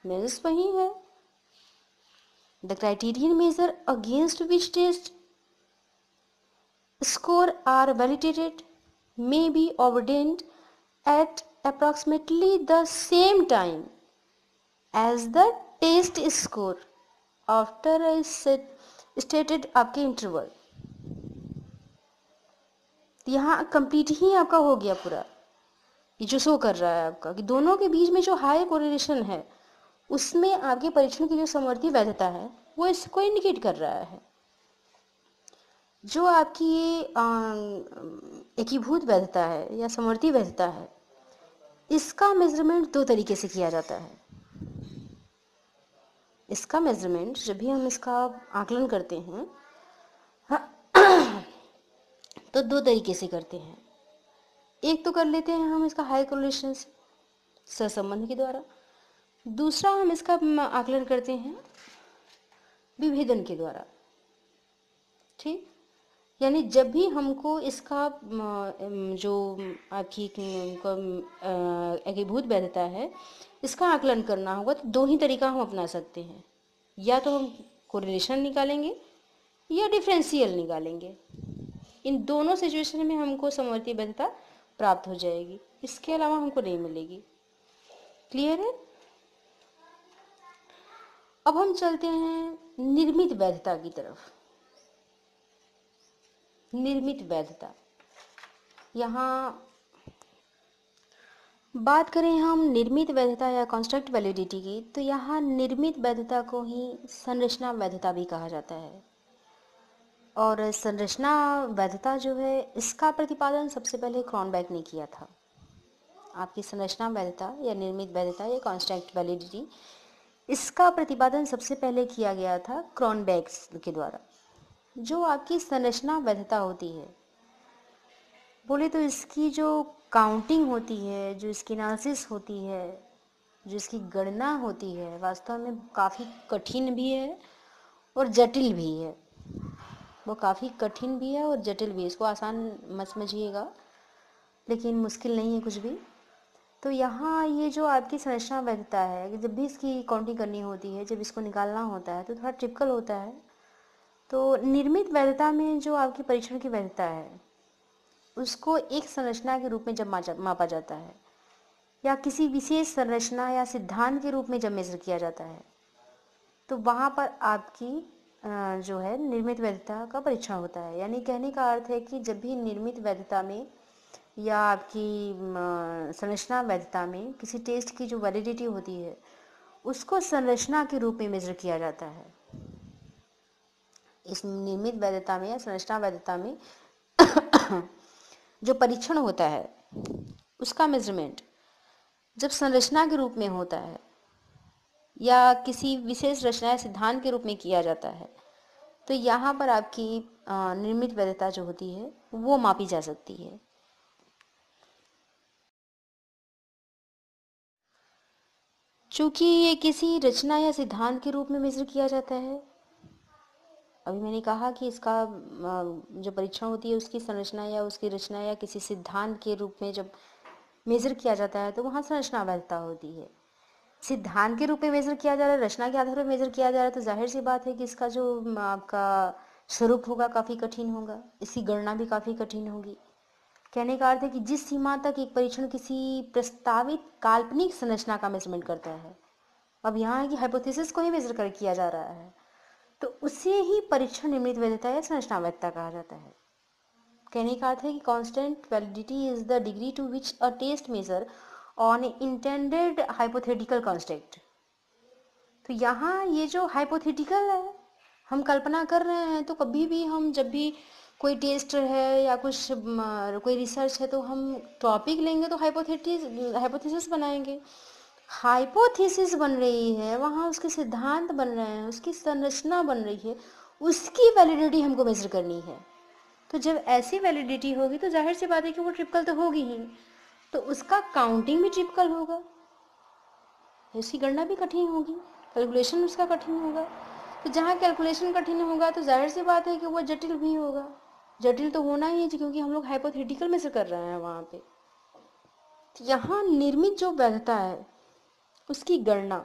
Speaker 1: Means वही है, the criterion measure against which test score are validated may be obtained at approximately the same time as the test score after a stated आपके interval. यहाँ complete ही आपका हो गया पूरा, ये जो शो कर रहा है आपका कि दोनों के बीच में जो हाई कोरिलेशन है उसमें आपके परीक्षण की जो समवर्ती वैधता है वो इसको इंडिकेट कर रहा है। जो आपकी ये एकीभूत वैधता है या समवर्ती वैधता है, इसका मेजरमेंट दो तरीके से किया जाता है। इसका मेजरमेंट जब भी हम इसका आकलन करते हैं तो दो तरीके से करते हैं। एक तो कर लेते हैं हम इसका हाई कोरिलेशन से, सहसंबंध के द्वारा। दूसरा हम इसका आकलन करते हैं विभेदन के द्वारा। ठीक, यानी जब भी हमको इसका जो आपकी एकीभूत वैधता है इसका आकलन करना होगा तो दो ही तरीका हम अपना सकते हैं, या तो हम कोरिलेशन निकालेंगे या डिफरेंशियल निकालेंगे। इन दोनों सिचुएशन में हमको समवर्ती वैधता प्राप्त हो जाएगी, इसके अलावा हमको नहीं मिलेगी। क्लियर है? अब हम चलते हैं निर्मित वैधता की तरफ। निर्मित वैधता, यहाँ बात करें हम निर्मित वैधता या कॉन्स्ट्रक्ट वैलिडिटी की, तो यहाँ निर्मित वैधता को ही संरचना वैधता भी कहा जाता है। और संरचना वैधता जो है इसका प्रतिपादन सबसे पहले क्रॉनबेक ने किया था। आपकी संरचना वैधता या निर्मित वैधता या कॉन्स्ट्रक्ट वैलिडिटी, इसका प्रतिपादन सबसे पहले किया गया था क्रॉनबेक के द्वारा। जो आपकी संरचना वैधता होती है, बोले तो इसकी जो काउंटिंग होती है, जो इसकी एनालिसिस होती है, जो इसकी गणना होती है, वास्तव में काफ़ी कठिन भी है और जटिल भी है। वो काफ़ी कठिन भी है और जटिल भी है, इसको आसान मत समझिएगा, लेकिन मुश्किल नहीं है कुछ भी। तो यहाँ ये जो आपकी संरचना वैधता है कि जब भी इसकी काउंटिंग करनी होती है, जब इसको निकालना होता है तो थोड़ा टिपिकल होता है। तो निर्मित वैधता में जो आपकी परीक्षण की वैधता है उसको एक संरचना के रूप में जब मापा जाता है या किसी विशेष संरचना या सिद्धांत के रूप में जब मेजर किया जाता है, तो वहाँ पर आपकी जो है निर्मित वैधता का परीक्षण होता है। यानी कहने का अर्थ है कि जब भी निर्मित वैधता में या आपकी संरचना वैधता में किसी टेस्ट की जो वैलिडिटी होती है उसको संरचना के रूप में मेजर किया जाता है। इस निर्मित वैधता में या संरचना वैधता में जो परीक्षण होता है उसका मेजरमेंट जब संरचना के रूप में होता है या किसी विशेष रचना या सिद्धांत के रूप में किया जाता है, तो यहाँ पर आपकी निर्मित वैधता जो होती है वो मापी जा सकती है। चूँकि ये किसी रचना या सिद्धांत के रूप में मेजर किया जाता है, अभी मैंने कहा कि इसका जो परीक्षण होती है उसकी संरचना या उसकी रचना या किसी सिद्धांत के रूप में जब मेजर किया जाता है तो वहाँ संरचना वैधता होती है। सिद्धांत के रूप में मेजर किया जा रहा है, रचना के आधार पर मेजर किया जा रहा है, तो जाहिर सी बात है कि इसका जो आपका स्वरूप होगा काफ़ी कठिन होगा, इसकी गणना भी काफ़ी कठिन होगी। कहने का अर्थ है कि जिस सीमा तक एक परीक्षण किसी प्रस्तावित काल्पनिक संरचना का मेजरमेंट करता है, अब यहाँ है कि हाइपोथेसिस को ही मेजर कर किया जा रहा है, तो उसे ही परीक्षण निर्मित वैधता या संरचना वैधता कहा जाता है। कहने का अर्थ है कि construct validity is the degree to which a test measure on intended hypothetical construct. तो यहाँ ये जो हाइपोथेटिकल है, हम कल्पना कर रहे हैं, तो कभी भी हम जब भी कोई टेस्ट है या कुछ कोई रिसर्च है तो हम टॉपिक लेंगे तो हाइपोथेसिस बनाएंगे। हाइपोथेसिस बन रही है, वहाँ उसके सिद्धांत बन रहे हैं, उसकी संरचना बन रही है, उसकी वैलिडिटी हमको मेजर करनी है। तो जब ऐसी वैलिडिटी होगी तो जाहिर सी बात है कि वो ट्रिपिकल तो होगी ही, तो उसका काउंटिंग भी ट्रिपिकल होगा, उसकी गणना भी कठिन होगी, कैलकुलेशन उसका कठिन होगा। तो जहाँ कैलकुलेशन कठिन होगा तो जाहिर सी बात है कि वो जटिल भी होगा। जटिल तो होना ही है क्योंकि हम लोग हाइपोथेटिकल में से कर रहे हैं वहाँ पे। तो यहाँ निर्मित जो वैधता है उसकी गणना,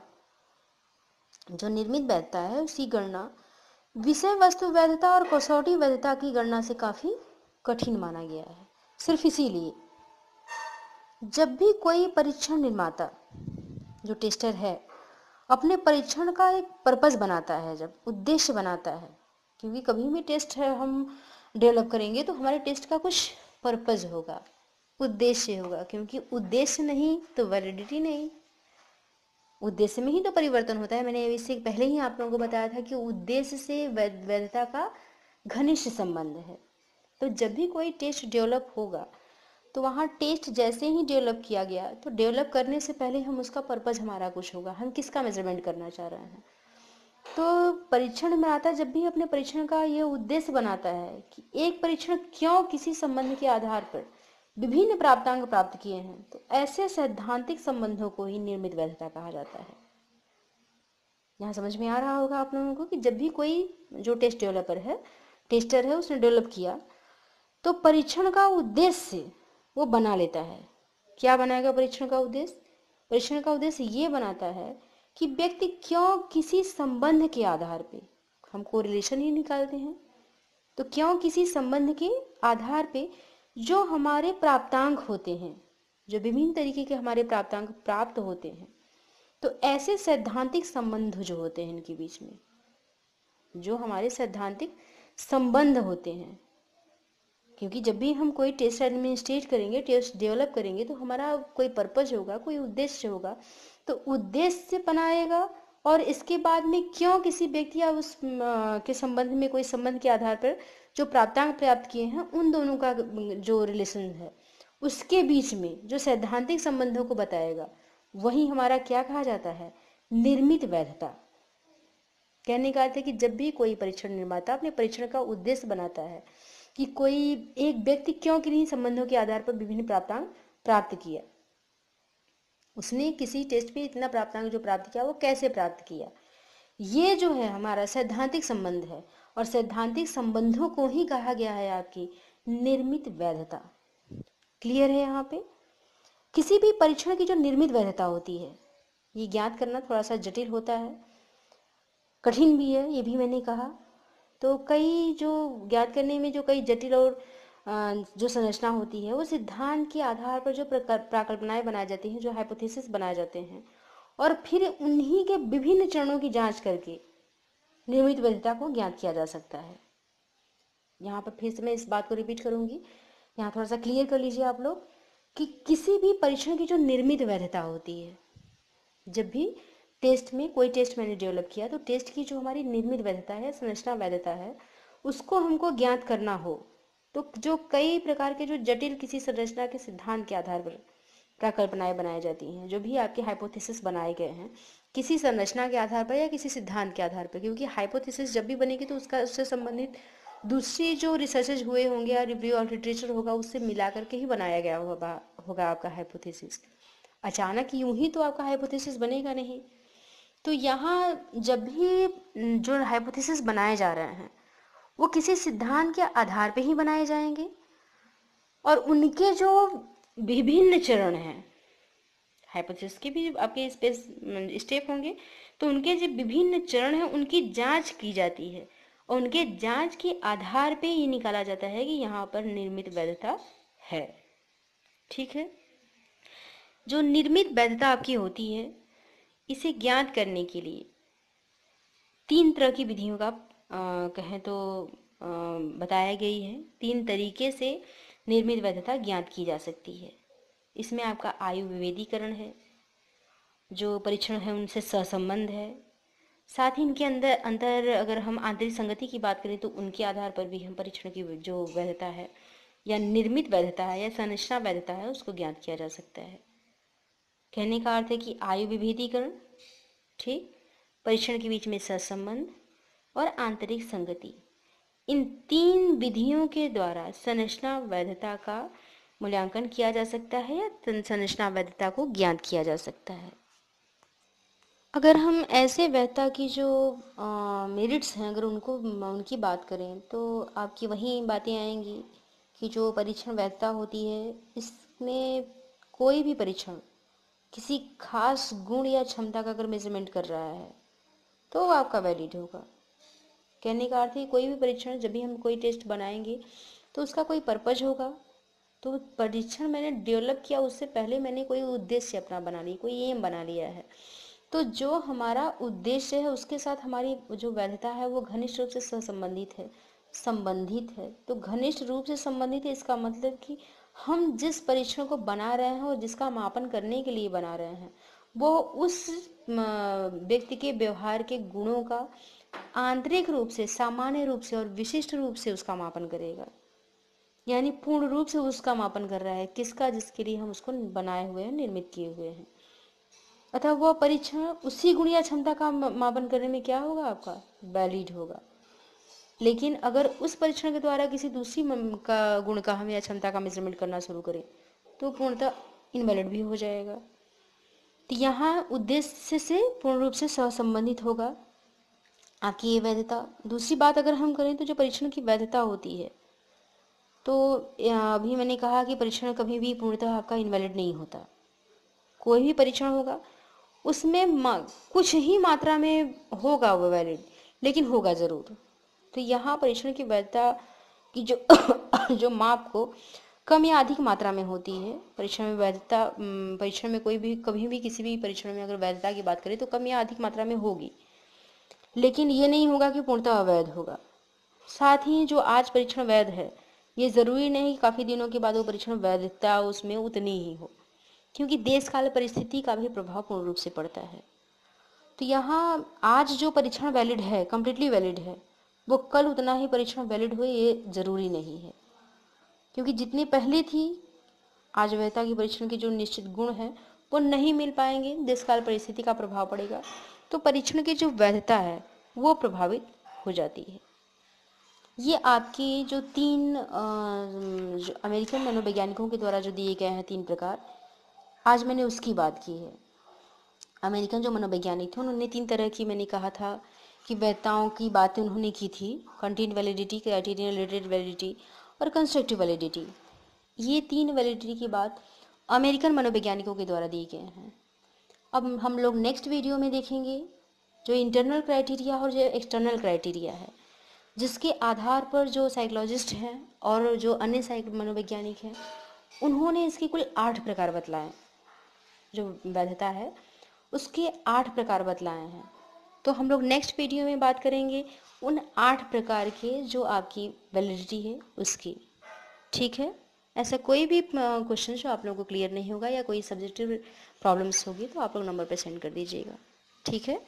Speaker 1: जो निर्मित वैधता है उसकी गणना विषय वस्तु वैधता और कसौटी वैधता की गणना से काफ़ी कठिन माना गया है। सिर्फ इसीलिए जब भी कोई परीक्षण निर्माता जो टेस्टर है अपने परीक्षण का एक पर्पस बनाता है, जब उद्देश्य बनाता है, क्योंकि कभी भी टेस्ट है हम डेवलप करेंगे तो हमारे टेस्ट का कुछ पर्पस होगा, उद्देश्य होगा, क्योंकि उद्देश्य नहीं तो वैलिडिटी नहीं। उद्देश्य में ही तो परिवर्तन होता है। मैंने इससे पहले ही आप लोगों को बताया था कि उद्देश्य से वैधता का घनिष्ठ संबंध है। तो जब भी कोई टेस्ट डेवलप होगा तो वहाँ टेस्ट जैसे ही डेवलप किया गया तो डेवलप करने से पहले हम उसका पर्पस हमारा कुछ होगा, हम किसका मेजरमेंट करना चाह रहे हैं। तो परीक्षण बनाता जब भी अपने परीक्षण का यह उद्देश्य बनाता है कि एक परीक्षण क्यों किसी संबंध के आधार पर विभिन्न प्राप्तांक प्राप्त किए हैं, तो ऐसे सैद्धांतिक संबंधों को ही निर्मित वैधता कहा जाता है। यहाँ समझ में आ रहा होगा आप लोगों को कि जब भी कोई जो टेस्ट डेवलपर है, टेस्टर है, उसने डेवलप किया तो परीक्षण का उद्देश्य वो बना लेता है। क्या बनाएगा परीक्षण का उद्देश्य? परीक्षण का उद्देश्य ये बनाता है कि व्यक्ति क्यों किसी संबंध के आधार पे, हम कोरिलेशन ही निकालते हैं, तो क्यों किसी संबंध के आधार पे जो हमारे प्राप्तांक होते हैं, जो विभिन्न तरीके के हमारे प्राप्तांक प्राप्त होते हैं, तो ऐसे सैद्धांतिक संबंध जो होते हैं इनके बीच में, जो हमारे सैद्धांतिक संबंध होते हैं, क्योंकि जब भी हम कोई टेस्ट एडमिनिस्ट्रेट करेंगे, टेस्ट डेवलप करेंगे, तो हमारा कोई पर्पज होगा, कोई उद्देश्य होगा, तो उद्देश्य बनाएगा और इसके बाद में क्यों किसी व्यक्ति या उस के संबंध में कोई संबंध के आधार पर जो प्राप्तांक प्राप्त किए हैं उन दोनों का जो रिलेशन है उसके बीच में जो सैद्धांतिक संबंधों को बताएगा, वही हमारा क्या कहा जाता है? निर्मित वैधता। कहने का अर्थ है कि जब भी कोई परीक्षण निर्माता अपने परीक्षण का उद्देश्य बनाता है कि कोई एक व्यक्ति क्यों किन्हीं संबंधों के आधार पर विभिन्न प्राप्तांक प्राप्त किया, उसने किसी टेस्ट पे इतना प्राप्तांक जो प्राप्त किया वो कैसे प्राप्त किया, ये जो है हमारा सैद्धांतिक संबंध है। और सैद्धांतिक संबंधों को ही कहा गया है आपकी निर्मित वैधता। क्लियर है? यहाँ पे किसी भी परीक्षण की जो निर्मित वैधता होती है, ये ज्ञात करना थोड़ा सा जटिल होता है, कठिन भी है, ये भी मैंने कहा। तो कई जो ज्ञात करने में जो कई जटिल और जो संरचना होती है वो सिद्धांत के आधार पर जो प्राकल्पनाएं बनाई जाती हैं, जो हाइपोथेसिस बनाए जाते हैं, और फिर उन्हीं के विभिन्न चरणों की जांच करके निर्मित वैधता को ज्ञात किया जा सकता है। यहाँ पर फिर से मैं इस बात को रिपीट करूंगी, यहाँ थोड़ा सा क्लियर कर लीजिए आप लोग कि किसी भी परीक्षण की जो निर्मित वैधता होती है, जब भी टेस्ट में कोई टेस्ट मैंने डेवलप किया तो टेस्ट की जो हमारी निर्मित वैधता है, संरचना वैधता है, उसको हमको ज्ञात करना हो, तो जो कई प्रकार के जो जटिल किसी संरचना के सिद्धांत के आधार पर प्राकल्पनाएं बनाई जाती हैं, जो भी आपके हाइपोथेसिस बनाए गए हैं किसी संरचना के आधार पर या किसी सिद्धांत के आधार पर, क्योंकि हाइपोथेसिस जब भी बनेगी तो उससे संबंधित दूसरी जो रिसर्चेज हुए होंगे या रिव्यू और लिटरेचर होगा उससे मिला करके ही बनाया गया होगा आपका हाइपोथेसिस। अचानक यूं ही तो आपका हाइपोथेसिस बनेगा नहीं। तो यहाँ जब भी जो हाइपोथेसिस बनाए जा रहे हैं वो किसी सिद्धांत के आधार पे ही बनाए जाएंगे, और उनके जो विभिन्न चरण हैं, हाइपोथेसिस के भी आपके स्टेप होंगे, तो उनके जो विभिन्न चरण हैं उनकी जांच की जाती है, और उनके जांच के आधार पे ये निकाला जाता है कि यहाँ पर निर्मित वैधता है। ठीक है? जो निर्मित वैधता आपकी होती है, इसे ज्ञात करने के लिए 3 तरह की विधियों का कहें तो बताया गई है। 3 तरीके से निर्मित वैधता ज्ञात की जा सकती है। इसमें आपका आयु विभेदीकरण है, जो परीक्षण है उनसे सहसंबंध है, साथ ही इनके अंतर अगर हम आंतरिक संगति की बात करें तो उनके आधार पर भी हम परीक्षण की जो वैधता है या निर्मित वैधता है या संरचना वैधता है उसको ज्ञात किया जा सकता है। कहने का अर्थ है कि आयु विभेदीकरण, ठीक, परीक्षण के बीच में सहसंबंध और आंतरिक संगति, इन 3 विधियों के द्वारा संरचना वैधता का मूल्यांकन किया जा सकता है या संरचना वैधता को ज्ञात किया जा सकता है। अगर हम ऐसे वैधता की जो मेरिट्स हैं अगर उनकी बात करें तो आपकी वही बातें आएंगी कि जो परीक्षण वैधता होती है इसमें कोई भी परीक्षण किसी खास गुण या क्षमता का अगर मेजरमेंट कर रहा है तो वो आपका वैलिड होगा। कहने का अर्थ है कोई भी परीक्षण जब भी हम कोई टेस्ट बनाएंगे तो उसका कोई पर्पज होगा। तो परीक्षण मैंने डेवलप किया उससे पहले मैंने कोई उद्देश्य अपना बना लिया, कोई एम बना लिया है, तो जो हमारा उद्देश्य है उसके साथ हमारी जो वैधता है वो घनिष्ठ रूप से संबंधित है, संबंधित है। तो घनिष्ठ रूप से संबंधित है इसका मतलब कि हम जिस परीक्षण को बना रहे हैं और जिसका मापन करने के लिए बना रहे हैं वो उस व्यक्ति के व्यवहार के गुणों का आंतरिक रूप से, सामान्य रूप से और विशिष्ट रूप से उसका मापन करेगा, यानी पूर्ण रूप से उसका मापन कर रहा है किसका, जिसके लिए हम उसको बनाए हुए हैं, निर्मित किए हुए हैं। अतः वह परीक्षण उसी गुण या क्षमता का मापन करने में क्या होगा, आपका वैलिड होगा। लेकिन अगर उस परीक्षण के द्वारा किसी दूसरी का गुण का हम या क्षमता का मेजरमेंट करना शुरू करें तो पूर्णतः इनवैलिड भी हो जाएगा। तो यहाँ उद्देश्य से पूर्ण रूप से सहसंबंधित होगा आपकी ये वैधता। दूसरी बात अगर हम करें तो जो परीक्षण की वैधता होती है तो अभी मैंने कहा कि परीक्षण कभी भी पूर्णतः आपका इनवैलिड नहीं होता। कोई भी परीक्षण होगा उसमें कुछ ही मात्रा में होगा वो वैलिड, लेकिन होगा ज़रूर। तो यहाँ परीक्षण की वैधता की जो जो माप को कम या अधिक मात्रा में होती है। परीक्षण में वैधता, परीक्षण में कोई भी कभी भी किसी भी परीक्षण में अगर वैधता की बात करें तो कम या अधिक मात्रा में होगी, लेकिन ये नहीं होगा कि पूर्णतः अवैध होगा। साथ ही जो आज परीक्षण वैध है, ये ज़रूरी नहीं कि काफ़ी दिनों के बाद वो परीक्षण वैधता उसमें उतनी ही हो, क्योंकि देश काल परिस्थिति का भी प्रभाव पूर्ण रूप से पड़ता है। तो यहाँ आज जो परीक्षण वैलिड है, कम्प्लीटली वैलिड है, वो कल उतना ही परीक्षण वैलिड हो ये ज़रूरी नहीं है, क्योंकि जितनी पहले थी आज वैधता की परीक्षण के जो निश्चित गुण हैं वो नहीं मिल पाएंगे, देशकाल परिस्थिति का प्रभाव पड़ेगा, तो परीक्षण की जो वैधता है वो प्रभावित हो जाती है। ये आपके जो जो अमेरिकन मनोवैज्ञानिकों के द्वारा जो दिए गए हैं 3 प्रकार, आज मैंने उसकी बात की है। अमेरिकन जो मनोवैज्ञानिक थे उन्होंने 3 तरह की, मैंने कहा था कि वैधताओं की बातें उन्होंने की थी, content validity, criterion related validity और कंस्ट्रक्टिव वैलिडिटी। ये 3 वैलिडिटी की बात अमेरिकन मनोवैज्ञानिकों के द्वारा दिए गए हैं। अब हम लोग नेक्स्ट वीडियो में देखेंगे जो इंटरनल क्राइटेरिया और जो एक्सटर्नल क्राइटेरिया है, जिसके आधार पर जो साइकोलॉजिस्ट हैं और जो अन्य मनोवैज्ञानिक हैं उन्होंने इसके कुल 8 प्रकार बतलाए। जो वैधता है उसके 8 प्रकार बतलाए हैं। तो हम लोग नेक्स्ट वीडियो में बात करेंगे उन 8 प्रकार के जो आपकी वैलिडिटी है उसकी। ठीक है, ऐसा कोई भी क्वेश्चन जो आप लोगों को क्लियर नहीं होगा या कोई सब्जेक्टिव प्रॉब्लम्स होगी तो आप लोग नंबर पे सेंड कर दीजिएगा। ठीक है।